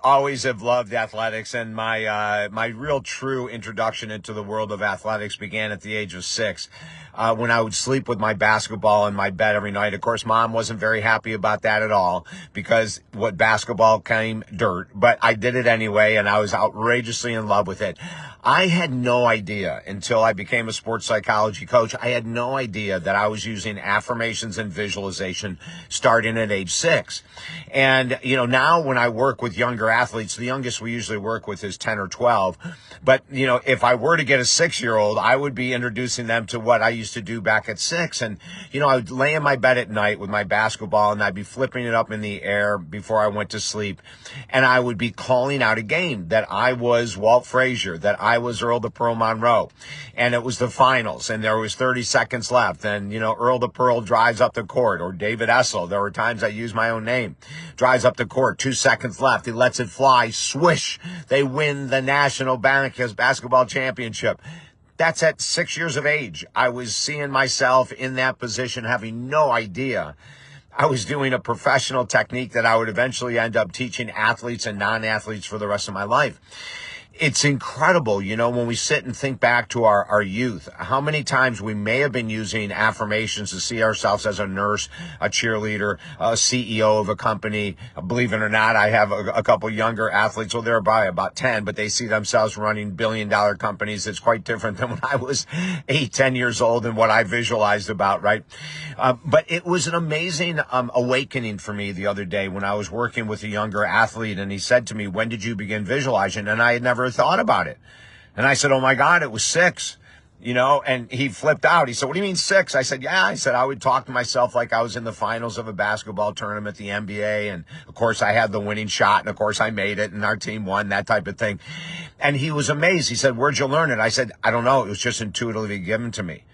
Always have loved athletics, and my real true introduction into the world of athletics began at the age of 6. When I would sleep with my basketball in my bed every night. Of course, Mom wasn't very happy about that at all, because what basketball came dirt, but I did it anyway, and I was outrageously in love with it. I had no idea until I became a sports psychology coach. I had no idea that I was using affirmations and visualization starting at age 6. And, now when I work with younger athletes, the youngest we usually work with is 10 or 12. But, if I were to get a 6-year-old, I would be introducing them to what I used to do back at 6. And, I would lay in my bed at night with my basketball, and I'd be flipping it up in the air before I went to sleep. And I would be calling out a game that I was Walt Frazier, that I was Earl the Pearl Monroe. And it was the finals, and there was 30 seconds left. And, Earl the Pearl drives up the court, or David Essel. There were times I used my own name. Drives up the court, 2 seconds left. He lets it fly. Swish. They win the National Basketball Championship. That's at 6 years of age. I was seeing myself in that position, having no idea I was doing a professional technique that I would eventually end up teaching athletes and non-athletes for the rest of my life. It's incredible, when we sit and think back to our youth, how many times we may have been using affirmations to see ourselves as a nurse, a cheerleader, a CEO of a company. Believe it or not, I have a couple younger athletes, well, they're about 10, but they see themselves running billion-dollar companies. It's quite different than when I was 8, 10 years old and what I visualized about, right? But it was an amazing awakening for me the other day when I was working with a younger athlete, and he said to me, "When did you begin visualizing?" And I had never thought about it. And I said, "Oh my God, it was 6, and he flipped out. He said, "What do you mean 6? I said, "Yeah." I said, "I would talk to myself like I was in the finals of a basketball tournament, the NBA. And of course I had the winning shot. And of course I made it and our team won," that type of thing. And he was amazed. He said, "Where'd you learn it?" I said, "I don't know. It was just intuitively given to me."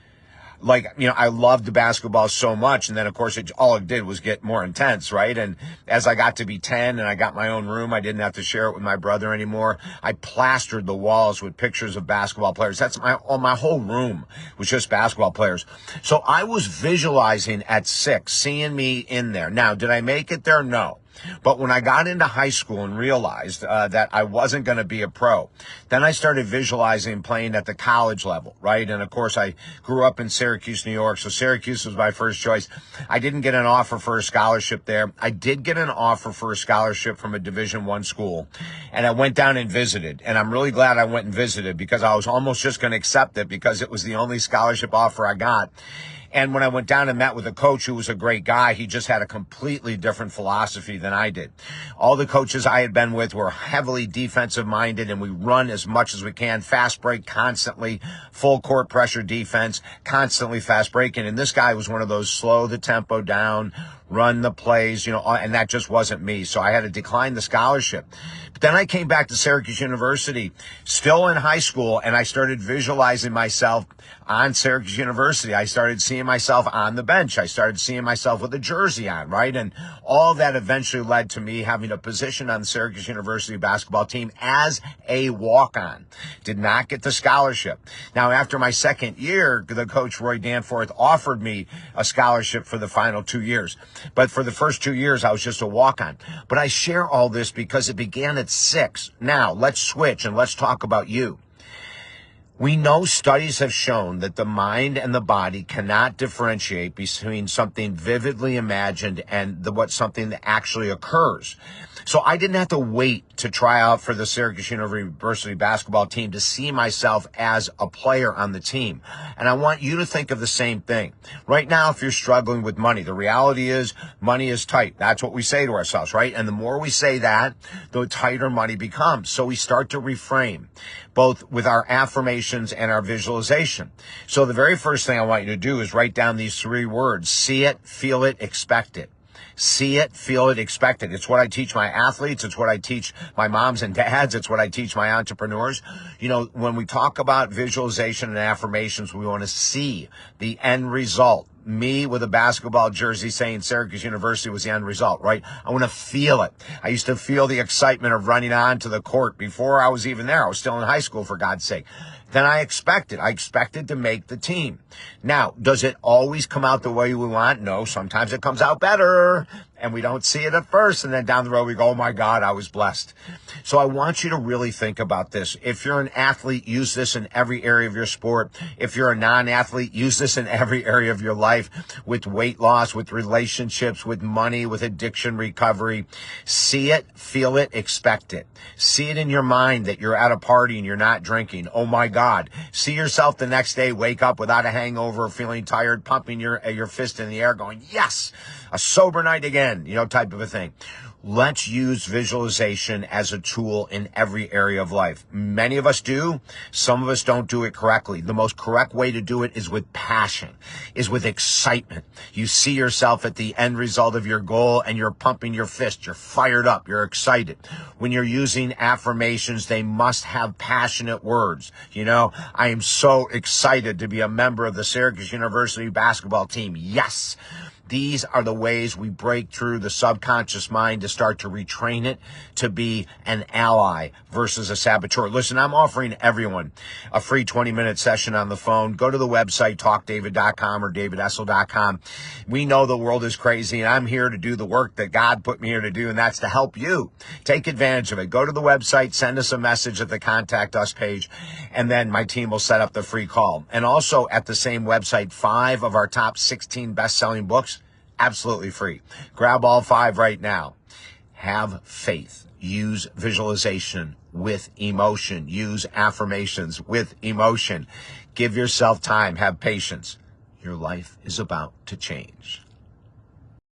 I loved basketball so much. And then, of course, all it did was get more intense, right? And as I got to be 10 and I got my own room, I didn't have to share it with my brother anymore. I plastered the walls with pictures of basketball players. That's my whole room was just basketball players. So I was visualizing at 6, seeing me in there. Now, did I make it there? No. But when I got into high school and realized that I wasn't going to be a pro, then I started visualizing playing at the college level, right? And of course, I grew up in Syracuse, New York, so Syracuse was my first choice. I didn't get an offer for a scholarship there. I did get an offer for a scholarship from a Division I school, and I went down and visited. And I'm really glad I went and visited, because I was almost just going to accept it because it was the only scholarship offer I got. And when I went down and met with a coach who was a great guy, he just had a completely different philosophy than I did. All the coaches I had been with were heavily defensive minded, and we run as much as we can, fast break constantly, full court pressure defense, constantly fast breaking. And this guy was one of those slow the tempo down, run the plays, and that just wasn't me. So I had to decline the scholarship. But then I came back to Syracuse University, still in high school, and I started visualizing myself on Syracuse University. I started seeing myself on the bench. I started seeing myself with a jersey on, right? And all that eventually led to me having a position on the Syracuse University basketball team as a walk-on. Did not get the scholarship. Now, after my second year, the coach, Roy Danforth, offered me a scholarship for the final 2 years. But for the first 2 years, I was just a walk-on. But I share all this because it began at 6. Now, let's switch and let's talk about you. We know studies have shown that the mind and the body cannot differentiate between something vividly imagined and something that actually occurs. So I didn't have to wait to try out for the Syracuse University basketball team to see myself as a player on the team. And I want you to think of the same thing. Right now, if you're struggling with money, the reality is money is tight. That's what we say to ourselves, right? And the more we say that, the tighter money becomes. So we start to reframe, both with our affirmations and our visualization. So the very first thing I want you to do is write down these 3 words: see it, feel it, expect it. See it, feel it, expect it. It's what I teach my athletes. It's what I teach my moms and dads. It's what I teach my entrepreneurs. When we talk about visualization and affirmations, we want to see the end result. Me with a basketball jersey saying Syracuse University was the end result, right? I want to feel it. I used to feel the excitement of running onto the court before I was even there. I was still in high school, for God's sake. than I expected. I expected to make the team. Now, does it always come out the way we want? No, sometimes it comes out better and we don't see it at first. And then down the road, we go, oh my God, I was blessed. So I want you to really think about this. If you're an athlete, use this in every area of your sport. If you're a non-athlete, use this in every area of your life, with weight loss, with relationships, with money, with addiction recovery. See it, feel it, expect it. See it in your mind that you're at a party and you're not drinking. Oh my God. See yourself the next day, wake up without a hangover, feeling tired, pumping your fist in the air, going, yes, a sober night again, type of a thing. Let's use visualization as a tool in every area of life. Many of us do. Some of us don't do it correctly. The most correct way to do it is with passion, is with excitement. You see yourself at the end result of your goal and you're pumping your fist. You're fired up. You're excited. When you're using affirmations, they must have passionate words. I am so excited to be a member of the Syracuse University basketball team. Yes. These are the ways we break through the subconscious mind to start to retrain it to be an ally versus a saboteur. Listen, I'm offering everyone a free 20-minute session on the phone. Go to the website, talkdavid.com or davidessel.com. We know the world is crazy, and I'm here to do the work that God put me here to do, and that's to help you. Take advantage of it. Go to the website, send us a message at the Contact Us page, and then my team will set up the free call. And also at the same website, 5 of our top 16 best-selling books, absolutely free. Grab all 5 right now. Have faith. Use visualization with emotion. Use affirmations with emotion. Give yourself time. Have patience. Your life is about to change.